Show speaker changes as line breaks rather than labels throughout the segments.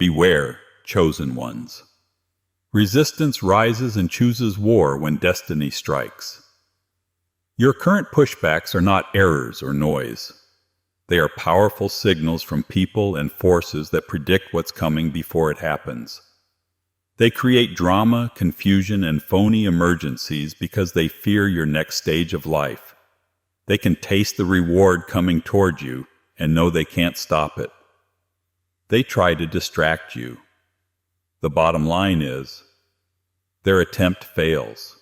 Beware, chosen ones. Resistance rises and chooses war when destiny strikes. Your current pushbacks are not errors or noise. They are powerful signals from people and forces that predict what's coming before it happens. They create drama, confusion, and phony emergencies because they fear your next stage of life. They can taste the reward coming toward you and know they can't stop it. They try to distract you. The bottom line is, their attempt fails.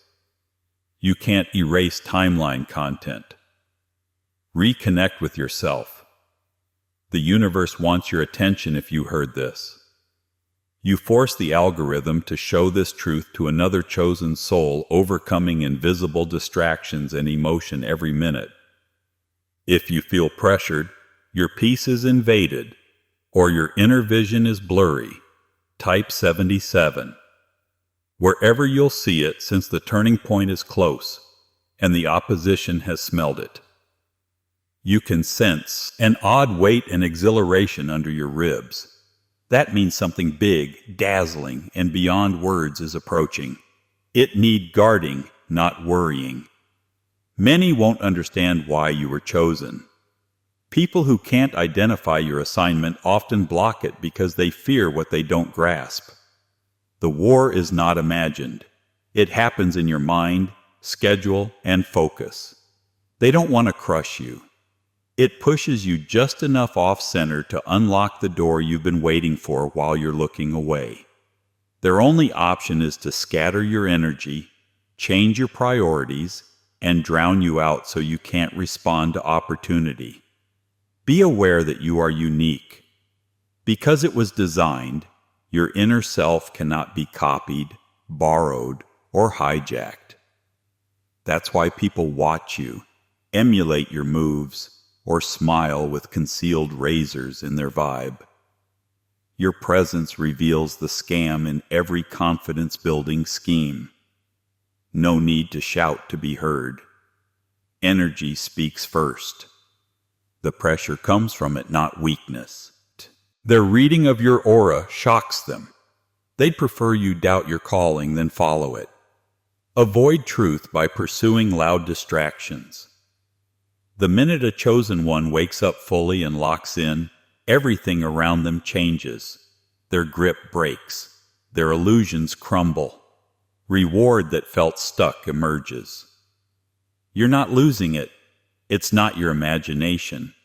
You can't erase timeline content. Reconnect with yourself. The universe wants your attention if you heard this. You force the algorithm to show this truth to another chosen soul, overcoming invisible distractions and emotion every minute. If you feel pressured, your peace is invaded, or your inner vision is blurry, type 77. Wherever you'll see it, since the turning point is close, and the opposition has smelled it. You can sense an odd weight and exhilaration under your ribs. That means something big, dazzling, and beyond words is approaching. It needs guarding, not worrying. Many won't understand why you were chosen. People who can't identify your assignment often block it because they fear what they don't grasp. The war is not imagined. It happens in your mind, schedule, and focus. They don't want to crush you. It pushes you just enough off-center to unlock the door you've been waiting for while you're looking away. Their only option is to scatter your energy, change your priorities, and drown you out so you can't respond to opportunity. Be aware that you are unique. Because it was designed, your inner self cannot be copied, borrowed, or hijacked. That's why people watch you, emulate your moves, or smile with concealed razors in their vibe. Your presence reveals the scam in every confidence-building scheme. No need to shout to be heard. Energy speaks first. The pressure comes from it, not weakness. Their reading of your aura shocks them. They'd prefer you doubt your calling than follow it. Avoid truth by pursuing loud distractions. The minute a chosen one wakes up fully and locks in, everything around them changes. Their grip breaks. Their illusions crumble. Reward that felt stuck emerges. You're not losing it. It's not your imagination.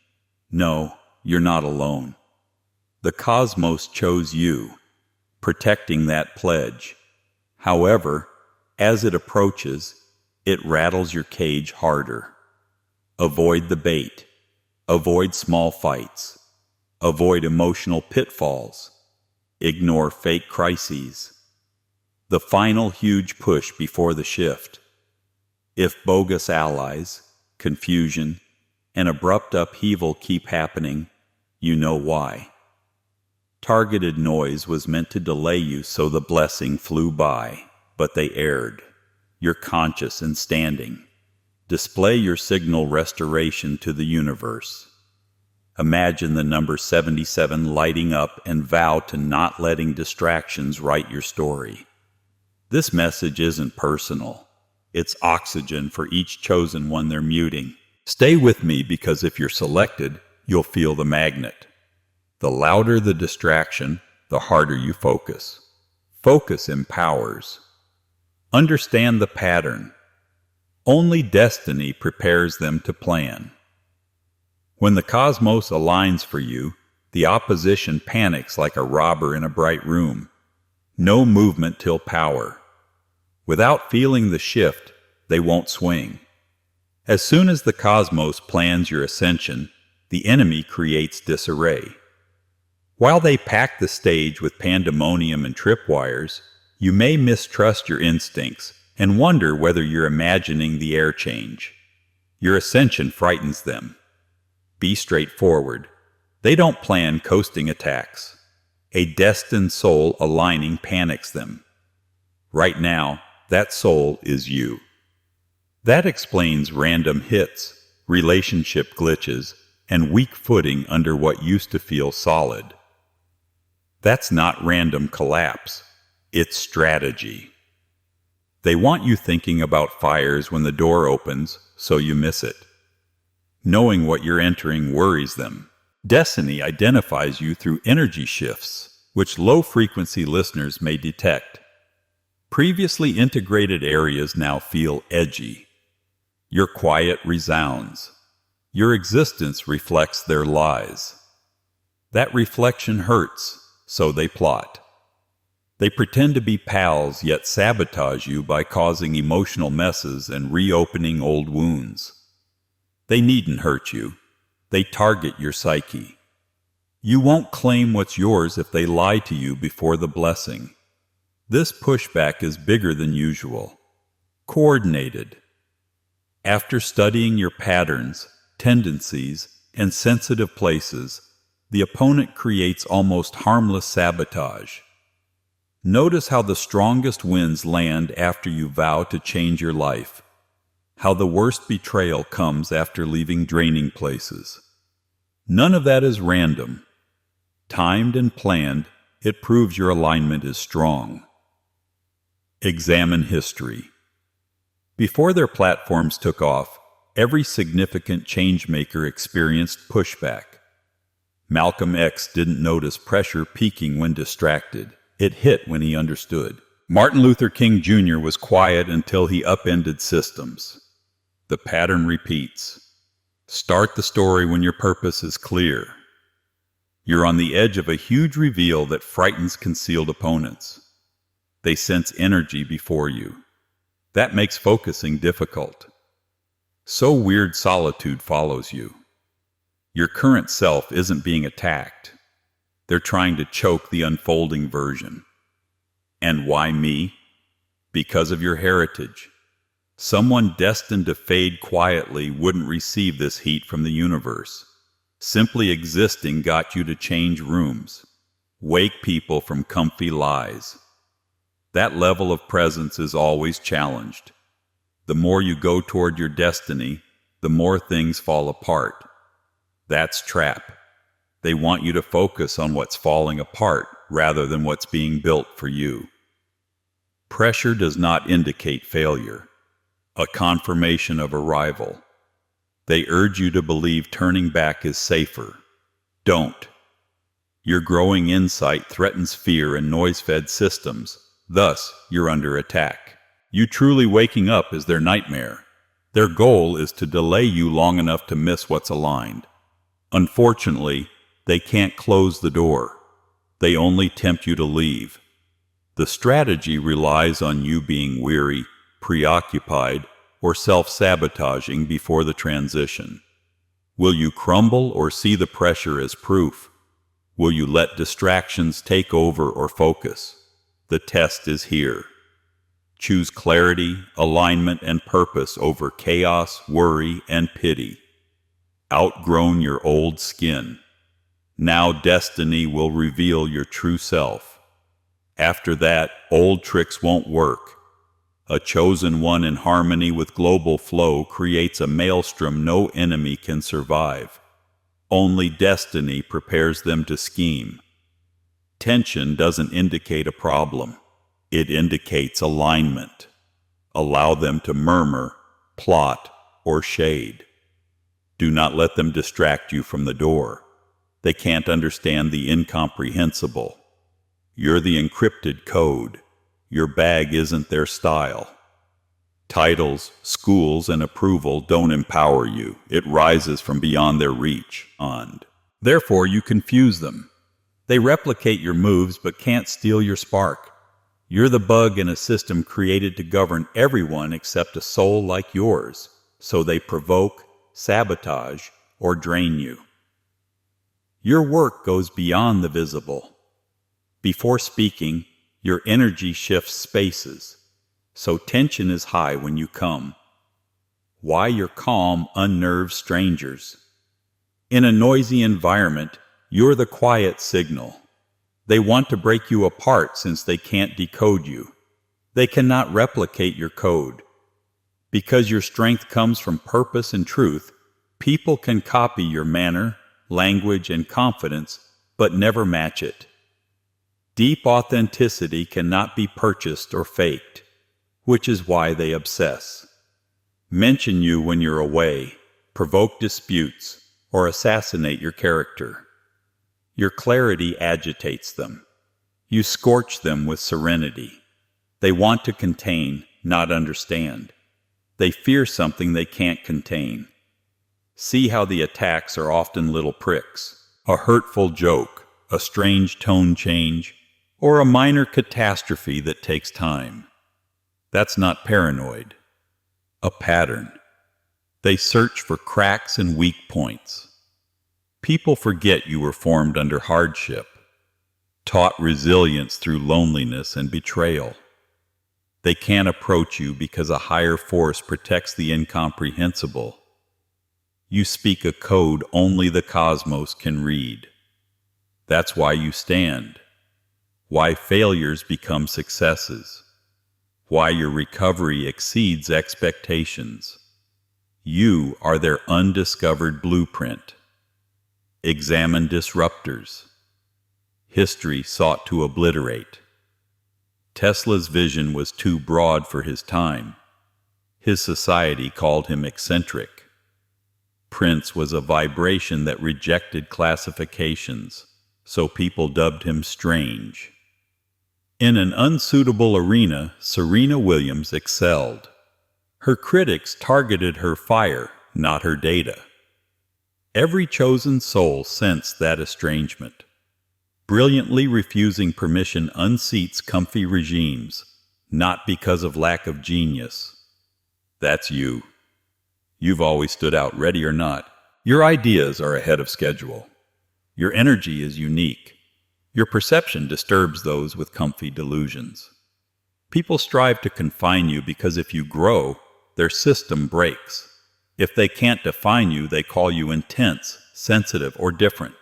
No, you're not alone. The cosmos chose you, protecting that pledge. However, as it approaches, it rattles your cage harder. Avoid the bait. Avoid small fights. Avoid emotional pitfalls. Ignore fake crises. The final huge push before the shift. If bogus allies, confusion, and abrupt upheaval keep happening, you know why. Targeted noise was meant to delay you so the blessing flew by, but they erred. You're conscious and standing. Display your signal restoration to the universe. Imagine the number 77 lighting up and vow to not letting distractions write your story. This message isn't personal. It's oxygen for each chosen one they're muting. Stay with me, because if you're selected, you'll feel the magnet. The louder the distraction, the harder you focus. Focus empowers. Understand the pattern. Only destiny prepares them to plan. When the cosmos aligns for you, the opposition panics like a robber in a bright room. No movement till power. Without feeling the shift, they won't swing. As soon as the cosmos plans your ascension, the enemy creates disarray. While they pack the stage with pandemonium and tripwires, you may mistrust your instincts and wonder whether you're imagining the air change. Your ascension frightens them. Be straightforward. They don't plan coasting attacks. A destined soul aligning panics them. Right now, that soul is you. That explains random hits, relationship glitches, and weak footing under what used to feel solid. That's not random collapse. It's strategy. They want you thinking about fires when the door opens, so you miss it. Knowing what you're entering worries them. Destiny identifies you through energy shifts, which low-frequency listeners may detect. Previously integrated areas now feel edgy. Your quiet resounds. Your existence reflects their lies. That reflection hurts, so they plot. They pretend to be pals, yet sabotage you by causing emotional messes and reopening old wounds. They needn't hurt you. They target your psyche. You won't claim what's yours if they lie to you before the blessing. This pushback is bigger than usual. Coordinated. After studying your patterns, tendencies, and sensitive places, the opponent creates almost harmless sabotage. Notice how the strongest winds land after you vow to change your life. How the worst betrayal comes after leaving draining places. None of that is random. Timed and planned, it proves your alignment is strong. Examine history. Before their platforms took off, every significant changemaker experienced pushback. Malcolm X didn't notice pressure peaking when distracted. It hit when he understood. Martin Luther King Jr. was quiet until he upended systems. The pattern repeats. Start the story when your purpose is clear. You're on the edge of a huge reveal that frightens concealed opponents. They sense energy before you. That makes focusing difficult. So weird solitude follows you. Your current self isn't being attacked. They're trying to choke the unfolding version. And why me? Because of your heritage. Someone destined to fade quietly wouldn't receive this heat from the universe. Simply existing got you to change rooms. Wake people from comfy lies. That level of presence is always challenged. The more you go toward your destiny, the more things fall apart. That's trap. They want you to focus on what's falling apart rather than what's being built for you. Pressure does not indicate failure, a confirmation of arrival. They urge you to believe turning back is safer. Don't. Your growing insight threatens fear and noise-fed systems. Thus, you're under attack. You truly waking up is their nightmare. Their goal is to delay you long enough to miss what's aligned. Unfortunately, they can't close the door. They only tempt you to leave. The strategy relies on you being weary, preoccupied, or self-sabotaging before the transition. Will you crumble or see the pressure as proof? Will you let distractions take over or focus? The test is here. Choose clarity, alignment, and purpose over chaos, worry, and pity. Outgrown your old skin. Now destiny will reveal your true self. After that, old tricks won't work. A chosen one in harmony with global flow creates a maelstrom no enemy can survive. Only destiny prepares them to scheme. Tension doesn't indicate a problem. It indicates alignment. Allow them to murmur, plot, or shade. Do not let them distract you from the door. They can't understand the incomprehensible. You're the encrypted code. Your bag isn't their style. Titles, schools, and approval don't empower you. It rises from beyond their reach. Therefore, you confuse them. They replicate your moves but can't steal your spark. You're the bug in a system created to govern everyone except a soul like yours, so they provoke, sabotage, or drain you. Your work goes beyond the visible. Before speaking, your energy shifts spaces, so tension is high when you come. Why your calm unnerves strangers. In a noisy environment, you're the quiet signal. They want to break you apart since they can't decode you. They cannot replicate your code. Because your strength comes from purpose and truth, people can copy your manner, language, and confidence, but never match it. Deep authenticity cannot be purchased or faked, which is why they obsess. Mention you when you're away, provoke disputes, or assassinate your character. Your clarity agitates them. You scorch them with serenity. They want to contain, not understand. They fear something they can't contain. See how the attacks are often little pricks, a hurtful joke, a strange tone change, or a minor catastrophe that takes time. That's not paranoid. A pattern. They search for cracks and weak points. People forget you were formed under hardship, taught resilience through loneliness and betrayal. They can't approach you because a higher force protects the incomprehensible. You speak a code only the cosmos can read. That's why you stand. Why failures become successes. Why your recovery exceeds expectations. You are their undiscovered blueprint. Examine disruptors. History sought to obliterate. Tesla's vision was too broad for his time. His society called him eccentric. Prince was a vibration that rejected classifications, so people dubbed him strange. In an unsuitable arena, Serena Williams excelled. Her critics targeted her fire, not her data. Every chosen soul sensed that estrangement. Brilliantly refusing permission unseats comfy regimes, not because of lack of genius. That's you. You've always stood out, ready or not. Your ideas are ahead of schedule. Your energy is unique. Your perception disturbs those with comfy delusions. People strive to confine you because if you grow, their system breaks. If they can't define you, they call you intense, sensitive, or different.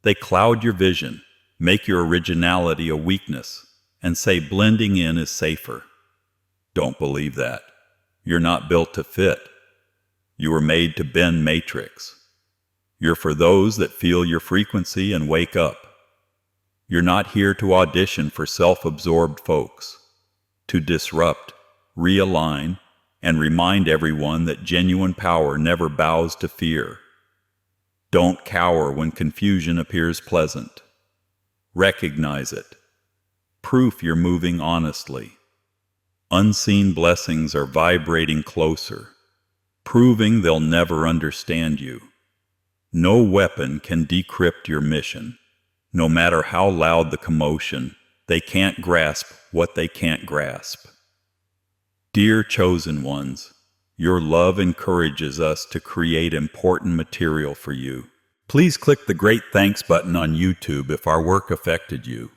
They cloud your vision, make your originality a weakness, and say blending in is safer. Don't believe that. You're not built to fit. You were made to bend matrix. You're for those that feel your frequency and wake up. You're not here to audition for self-absorbed folks. To disrupt, realign, and remind everyone that genuine power never bows to fear. Don't cower when confusion appears pleasant. Recognize it. Proof you're moving honestly. Unseen blessings are vibrating closer, proving they'll never understand you. No weapon can decrypt your mission. No matter how loud the commotion, they can't grasp what they can't grasp. Dear chosen ones, your love encourages us to create important material for you. Please click the great thanks button on YouTube if our work affected you.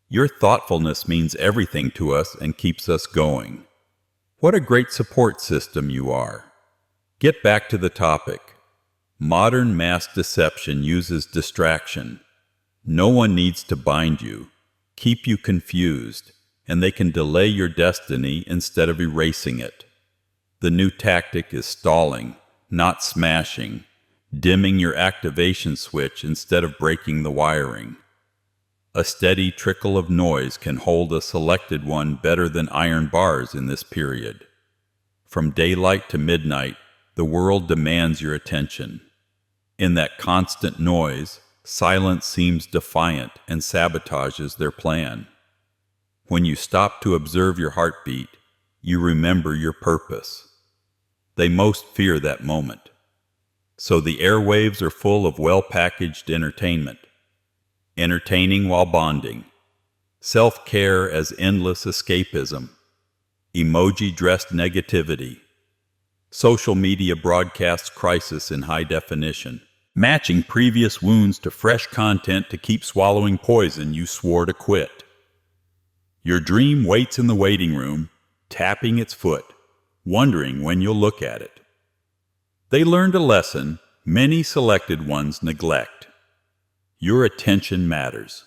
Your thoughtfulness means everything to us and keeps us going. What a great support system you are. Get back to the topic. Modern mass deception uses distraction. No one needs to bind you, keep you confused, and they can delay your destiny instead of erasing it. The new tactic is stalling, not smashing, dimming your activation switch instead of breaking the wiring. A steady trickle of noise can hold a selected one better than iron bars in this period. From daylight to midnight, the world demands your attention. In that constant noise, silence seems defiant and sabotages their plan. When you stop to observe your heartbeat, you remember your purpose. They most fear that moment. So the airwaves are full of well-packaged entertainment. Entertaining while bonding. Self-care as endless escapism. Emoji-dressed negativity. Social media broadcasts crisis in high definition. Matching previous wounds to fresh content to keep swallowing poison you swore to quit. Your dream waits in the waiting room, tapping its foot, wondering when you'll look at it. They learned a lesson many selected ones neglect. Your attention matters.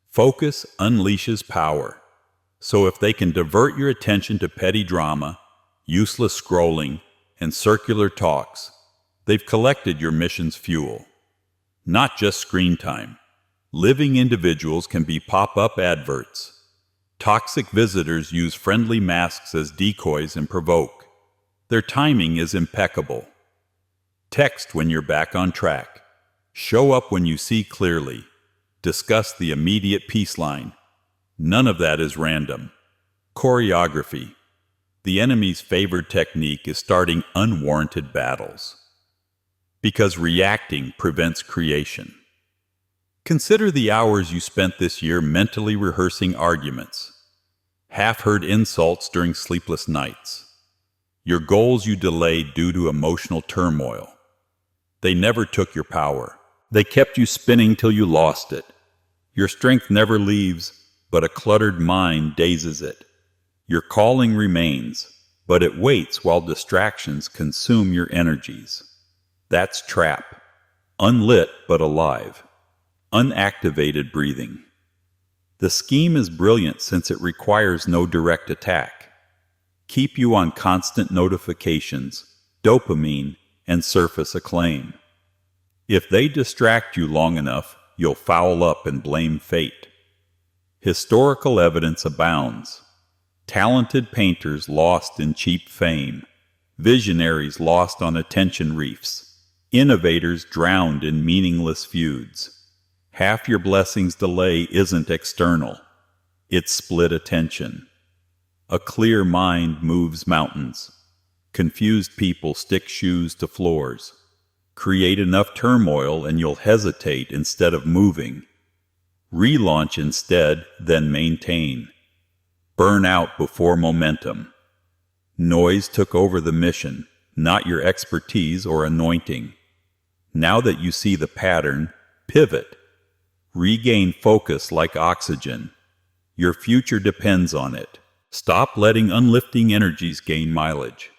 Focus unleashes power. So if they can divert your attention to petty drama, useless scrolling, and circular talks, they've collected your mission's fuel. Not just screen time, Living individuals can be pop-up adverts. Toxic visitors use friendly masks as decoys and provoke. Their timing is impeccable. Text when you're back on track. Show up when you see clearly. Discuss the immediate peace line. None of that is random. Choreography. The enemy's favored technique is starting unwarranted battles. Because reacting prevents creation. Consider the hours you spent this year mentally rehearsing arguments. Half-heard insults during sleepless nights. Your goals you delayed due to emotional turmoil. They never took your power. They kept you spinning till you lost it. Your strength never leaves, but a cluttered mind dazes it. Your calling remains, but it waits while distractions consume your energies. That's trap. Unlit but alive. Unactivated breathing. The scheme is brilliant since it requires no direct attack. Keep you on constant notifications, dopamine, and surface acclaim. If they distract you long enough, you'll foul up and blame fate. Historical evidence abounds. Talented painters lost in cheap fame. Visionaries lost on attention reefs. Innovators drowned in meaningless feuds. Half your blessing's delay isn't external. It's split attention. A clear mind moves mountains. Confused people stick shoes to floors. Create enough turmoil and you'll hesitate instead of moving. Relaunch instead, then maintain. Burn out before momentum. Noise took over the mission, not your expertise or anointing. Now that you see the pattern, pivot. Regain focus like oxygen. Your future depends on it. Stop letting unlifting energies gain mileage.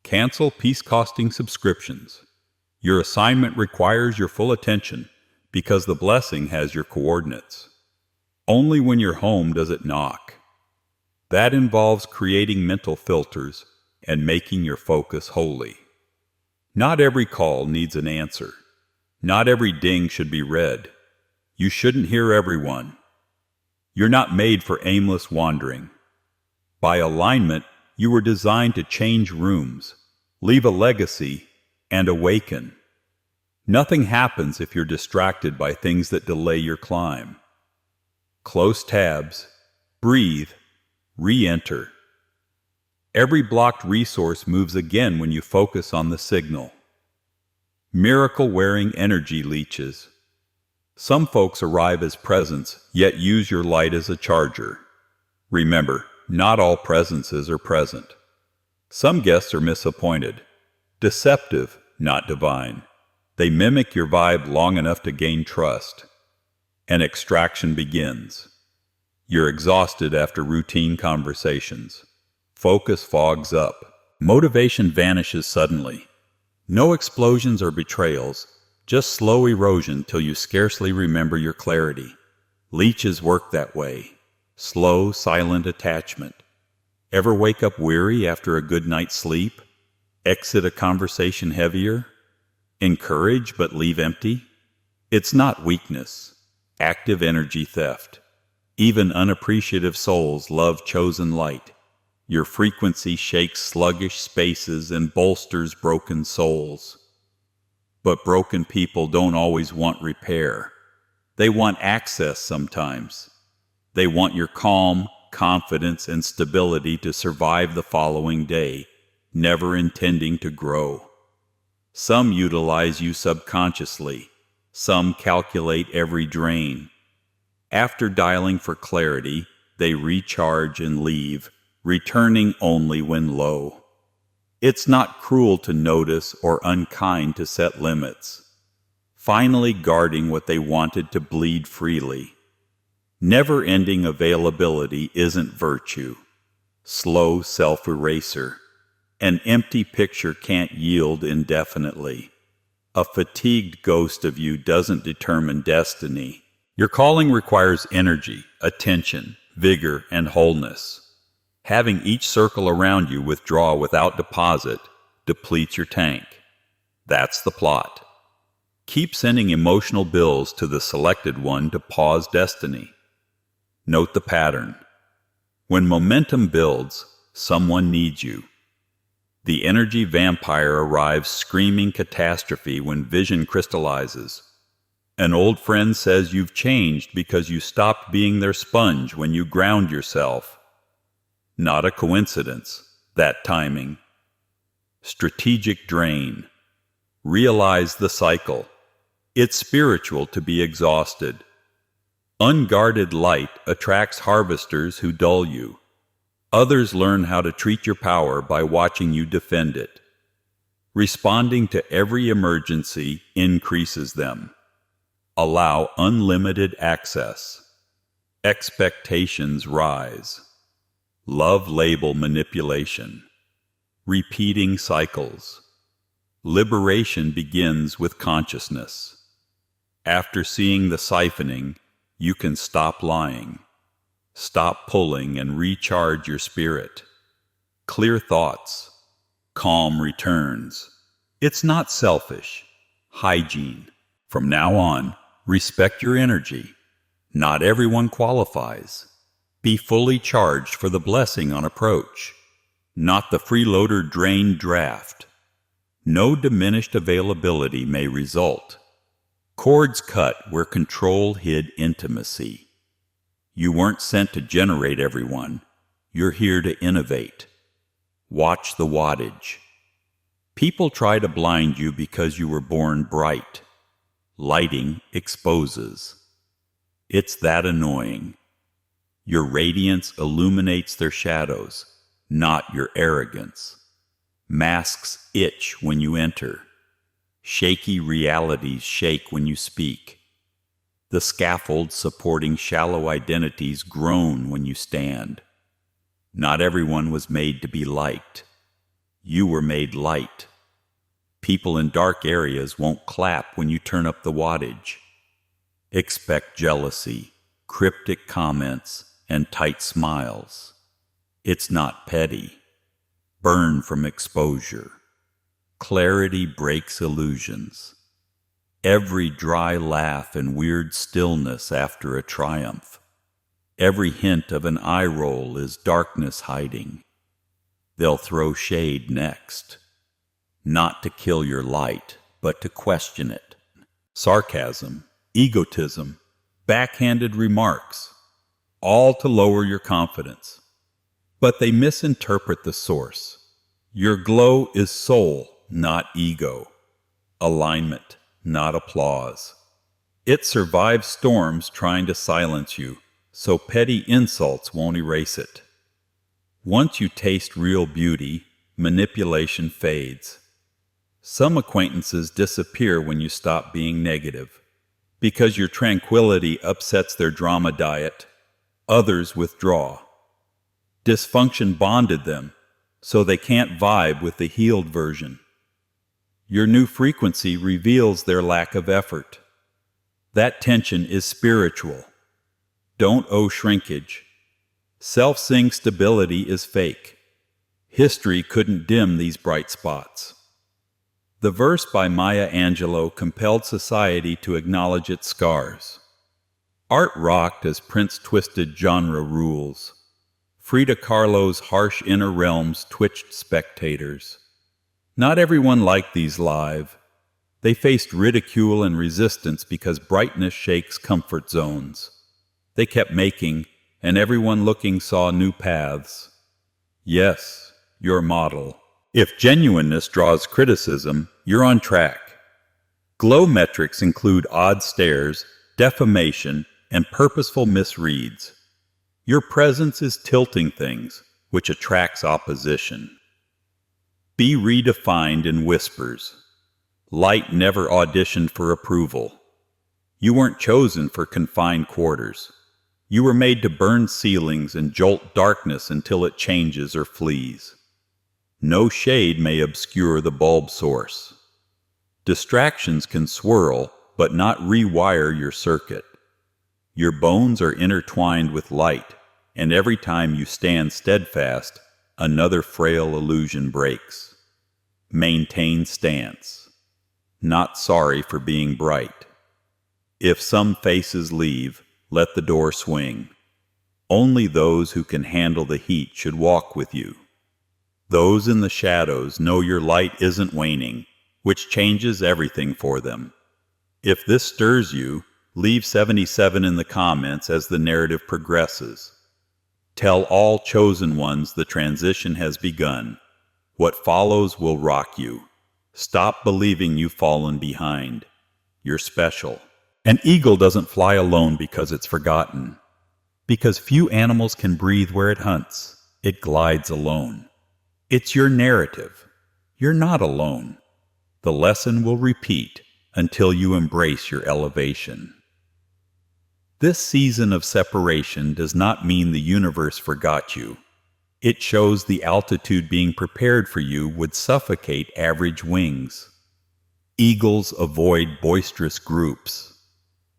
Cancel peace-costing subscriptions. Your assignment requires your full attention because the blessing has your coordinates. Only when you're home does it knock. That involves creating mental filters and making your focus holy. Not every call needs an answer. Not every ding should be read. You shouldn't hear everyone. You're not made for aimless wandering. By alignment, you were designed to change rooms, leave a legacy, and awaken. Nothing happens if you're distracted by things that delay your climb. Close tabs, breathe, re-enter. Every blocked resource moves again when you focus on the signal. Miracle-wearing energy leeches. Some folks arrive as presents, yet use your light as a charger. Remember, not all presences are present. Some guests are misappointed. Deceptive, not divine. They mimic your vibe long enough to gain trust. And extraction begins. You're exhausted after routine conversations. Focus fogs up. Motivation vanishes suddenly. No explosions or betrayals, just slow erosion till you scarcely remember your clarity. Leeches work that way. Slow, silent attachment. Ever wake up weary after a good night's sleep? Exit a conversation heavier? Encourage but leave empty? It's not weakness. Active energy theft. Even unappreciative souls love chosen light. Your frequency shakes sluggish spaces and bolsters broken souls. But broken people don't always want repair. They want access sometimes. They want your calm, confidence, and stability to survive the following day, never intending to grow. Some utilize you subconsciously. Some calculate every drain. After dialing for clarity, they recharge and leave, returning only when low. It's not cruel to notice or unkind to set limits. Finally guarding what they wanted to bleed freely. Never-ending availability isn't virtue. Slow self-eraser. An empty picture can't yield indefinitely. A fatigued ghost of you doesn't determine destiny. Your calling requires energy, attention, vigor, and wholeness. Having each circle around you withdraw without deposit depletes your tank. That's the plot. Keep sending emotional bills to the selected one to pause destiny. Note the pattern. When momentum builds, someone needs you. The energy vampire arrives screaming catastrophe when vision crystallizes. An old friend says you've changed because you stopped being their sponge when you ground yourself. Not a coincidence, that timing. Strategic drain. Realize the cycle. It's spiritual to be exhausted. Unguarded light attracts harvesters who dull you. Others learn how to treat your power by watching you defend it. Responding to every emergency increases them. Allow unlimited access. Expectations rise. Love label manipulation. Repeating cycles. Liberation begins with consciousness. After seeing the siphoning, you can stop lying. Stop pulling and recharge your spirit. Clear thoughts. Calm returns. It's not selfish. Hygiene. From now on, respect your energy. Not everyone qualifies. Be fully charged for the blessing on approach. Not the freeloader drained draft. No diminished availability may result. Cords cut where control hid intimacy. You weren't sent to generate everyone. You're here to innovate. Watch the wattage. People try to blind you because you were born bright. Lighting exposes. It's that annoying. Your radiance illuminates their shadows, not your arrogance. Masks itch when you enter. Shaky realities shake when you speak. The scaffold supporting shallow identities groan when you stand. Not everyone was made to be liked. You were made light. People in dark areas won't clap when you turn up the wattage. Expect jealousy, cryptic comments, and tight smiles. It's not petty. Burn from exposure. Clarity breaks illusions. Every dry laugh and weird stillness after a triumph. Every hint of an eye roll is darkness hiding. They'll throw shade next. Not to kill your light, but to question it. Sarcasm, egotism, backhanded remarks, all to lower your confidence. But they misinterpret the source. Your glow is soul, not ego. Alignment, not applause. It survives storms trying to silence you, so petty insults won't erase it. Once you taste real beauty, manipulation fades. Some acquaintances disappear when you stop being negative. Because your tranquility upsets their drama diet, others withdraw. Dysfunction bonded them, so they can't vibe with the healed version. Your new frequency reveals their lack of effort. That tension is spiritual. Don't owe shrinkage. Self-sing stability is fake. History couldn't dim these bright spots. The verse by Maya Angelou compelled society to acknowledge its scars. Art rocked as Prince twisted genre rules. Frida Kahlo's harsh inner realms twitched spectators. Not everyone liked these live. They faced ridicule and resistance because brightness shakes comfort zones. They kept making, and everyone looking saw new paths. Yes, your model. If genuineness draws criticism, you're on track. Glow metrics include odd stares, defamation, and purposeful misreads. Your presence is tilting things, which attracts opposition. Be redefined in whispers. Light never auditioned for approval. You weren't chosen for confined quarters. You were made to burn ceilings and jolt darkness until it changes or flees. No shade may obscure the bulb source. Distractions can swirl, but not rewire your circuit. Your bones are intertwined with light, and every time you stand steadfast, another frail illusion breaks. Maintain stance. not sorry for being bright. If some faces leave, let the door swing. Only those who can handle the heat should walk with you. Those in the shadows know your light isn't waning, which changes everything for them. If this stirs you, leave 77 in the comments as the narrative progresses. Tell all chosen ones the transition has begun. What follows will rock you. Stop believing you've fallen behind. You're special. An eagle doesn't fly alone because it's forgotten. Because few animals can breathe where it hunts, it glides alone. It's your narrative. You're not alone. The lesson will repeat until you embrace your elevation. This season of separation does not mean the universe forgot you. It shows the altitude being prepared for you would suffocate average wings. Eagles avoid boisterous groups.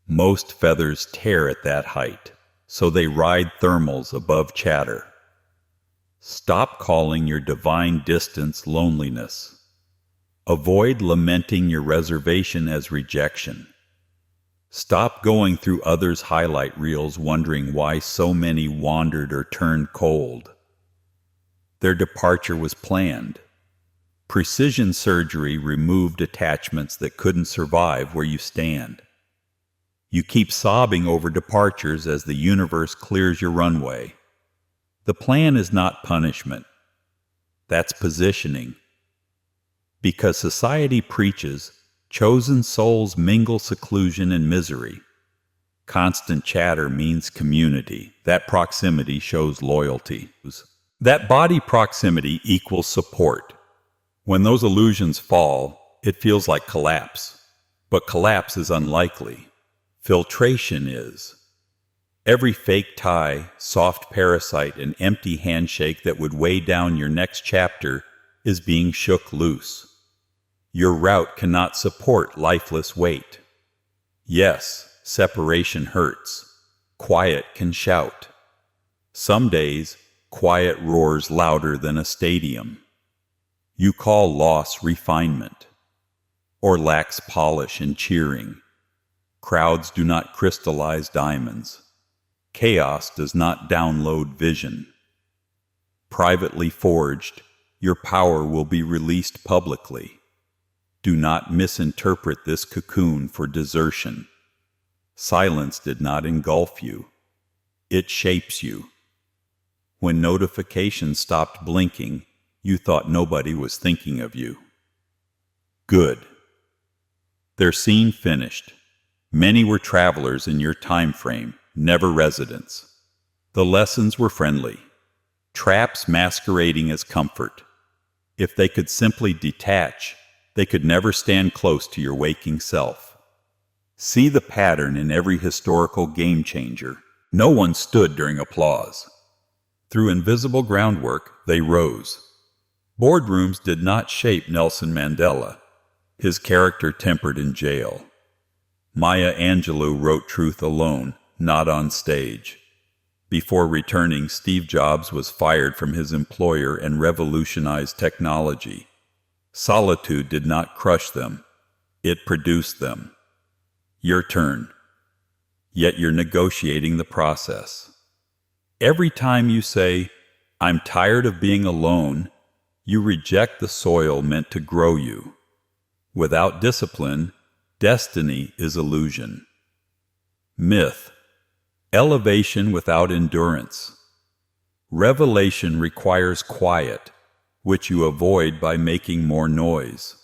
Most feathers tear at that height, so they ride thermals above chatter. Stop calling your divine distance loneliness. Avoid lamenting your reservation as rejection. Stop going through others' highlight reels wondering why so many wandered or turned cold. Their departure was planned. Precision surgery removed attachments that couldn't survive where you stand. You keep sobbing over departures as the universe clears your runway. The plan is not punishment. That's positioning. Because society preaches, chosen souls mingle seclusion and misery. Constant chatter means community. That proximity shows loyalty. That body proximity equals support. When those illusions fall, it feels like collapse. But collapse is unlikely. Filtration is. Every fake tie, soft parasite, and empty handshake that would weigh down your next chapter is being shook loose. Your route cannot support lifeless weight. Yes, separation hurts. Quiet can shout. Some days, quiet roars louder than a stadium. You call loss refinement, or lacks polish and cheering. Crowds do not crystallize diamonds. Chaos does not download vision. Privately forged, your power will be released publicly. Do not misinterpret this cocoon for desertion. Silence did not engulf you. It shapes you. When notifications stopped blinking, you thought nobody was thinking of you. Good. Their scene finished. Many were travelers in your time frame, never residents. The lessons were friendly. Traps masquerading as comfort. If they could simply detach, they could never stand close to your waking self. See the pattern in every historical game changer. No one stood during applause. Through invisible groundwork, they rose. Boardrooms did not shape Nelson Mandela. His character tempered in jail. Maya Angelou wrote truth alone, not on stage. Before returning, Steve Jobs was fired from his employer and revolutionized technology. Solitude did not crush them. It produced them. Your turn. Yet you're negotiating the process. Every time you say, "I'm tired of being alone," you reject the soil meant to grow you. Without discipline, destiny is illusion. Myth. Elevation without endurance. Revelation requires quiet, which you avoid by making more noise.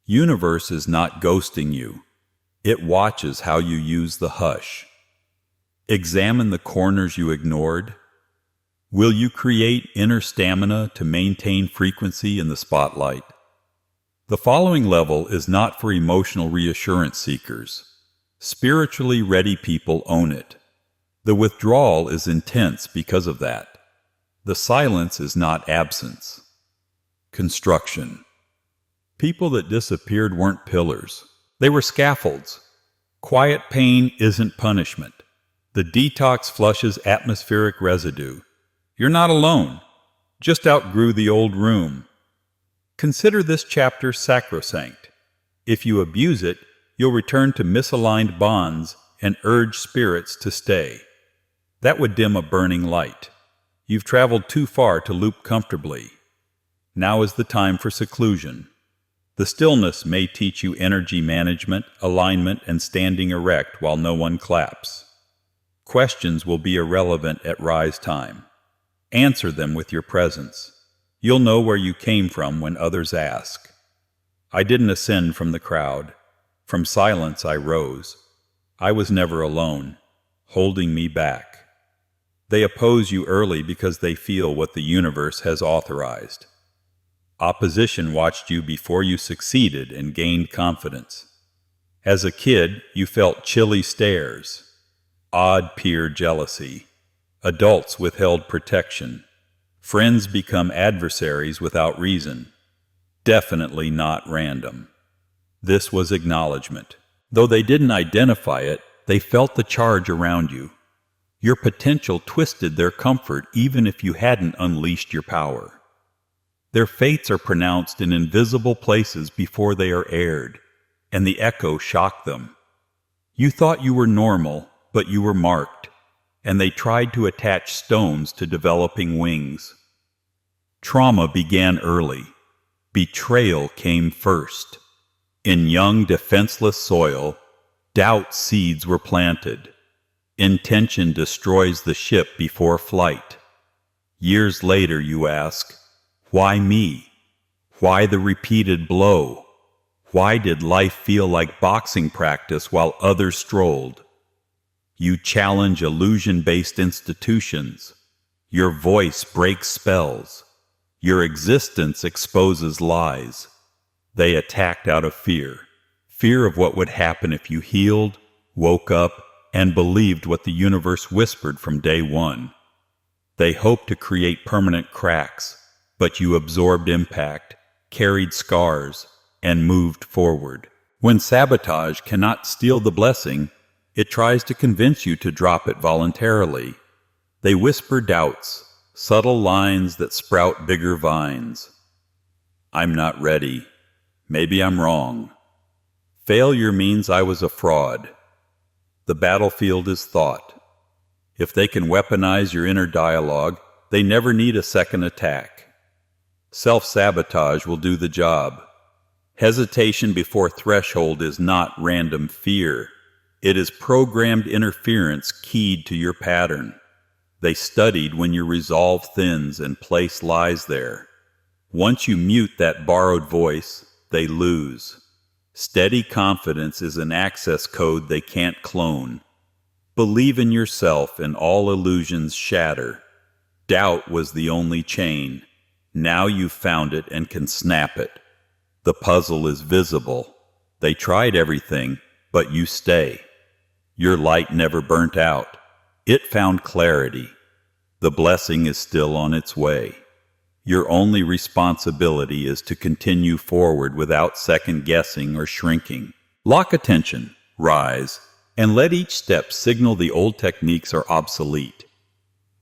Universe is not ghosting you. It watches how you use the hush. Examine the corners you ignored. Will you create inner stamina to maintain frequency in the spotlight? The following level is not for emotional reassurance seekers. Spiritually ready people own it. The withdrawal is intense because of that. The silence is not absence. Construction. People that disappeared weren't pillars. They were scaffolds. Quiet pain isn't punishment. The detox flushes atmospheric residue. You're not alone. Just outgrew the old room. Consider this chapter sacrosanct. If you abuse it, you'll return to misaligned bonds and urge spirits to stay. That would dim a burning light. You've traveled too far to loop comfortably. Now is the time for seclusion. The stillness may teach you energy management, alignment, and standing erect while no one claps. Questions will be irrelevant at rise time. Answer them with your presence. You'll know where you came from when others ask. I didn't ascend from the crowd. From silence I rose. I was never alone, holding me back. They oppose you early because they feel what the universe has authorized. Opposition watched you before you succeeded and gained confidence. As a kid, you felt chilly stares, odd peer jealousy. Adults withheld protection. Friends become adversaries without reason. Definitely not random. This was acknowledgement. Though they didn't identify it, they felt the charge around you. Your potential twisted their comfort even if you hadn't unleashed your power. Their fates are pronounced in invisible places before they are aired, and the echo shocked them. You thought you were normal, but you were marked, and they tried to attach stones to developing wings. Trauma began early. Betrayal came first. In young, defenseless soil, doubt seeds were planted. Intention destroys the ship before flight. Years later you ask, why me? Why the repeated blow? Why did life feel like boxing practice while others strolled? You challenge illusion-based institutions. Your voice breaks spells. Your existence exposes lies. They attacked out of fear. Fear of what would happen if you healed, woke up, and believed what the universe whispered from day one. They hoped to create permanent cracks, but you absorbed impact, carried scars, and moved forward. When sabotage cannot steal the blessing, it tries to convince you to drop it voluntarily. They whisper doubts, subtle lines that sprout bigger vines. I'm not ready. Maybe I'm wrong. Failure means I was a fraud. The battlefield is thought. If they can weaponize your inner dialogue, they never need a second attack. Self-sabotage will do the job. Hesitation before threshold is not random fear. It is programmed interference keyed to your pattern. They studied when your resolve thins and place lies there. Once you mute that borrowed voice, they lose. Steady confidence is an access code they can't clone. Believe in yourself and all illusions shatter. Doubt was the only chain. Now you've found it and can snap it. The puzzle is visible. They tried everything, but you stay. Your light never burnt out. It found clarity. The blessing is still on its way. Your only responsibility is to continue forward without second-guessing or shrinking. Lock attention, rise, and let each step signal the old techniques are obsolete.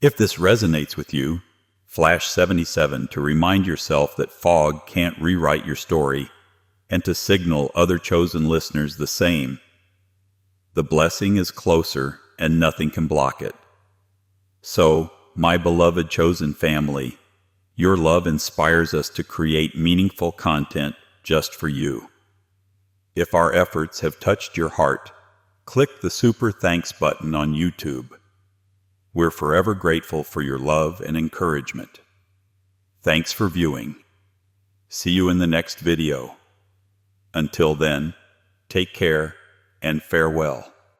If this resonates with you, flash 77 to remind yourself that fog can't rewrite your story, and to signal other chosen listeners the same. The blessing is closer, and nothing can block it. So, my beloved chosen family, your love inspires us to create meaningful content just for you. If our efforts have touched your heart, click the super thanks button on YouTube. We're forever grateful for your love and encouragement. Thanks for viewing. See you in the next video. Until then, take care and farewell.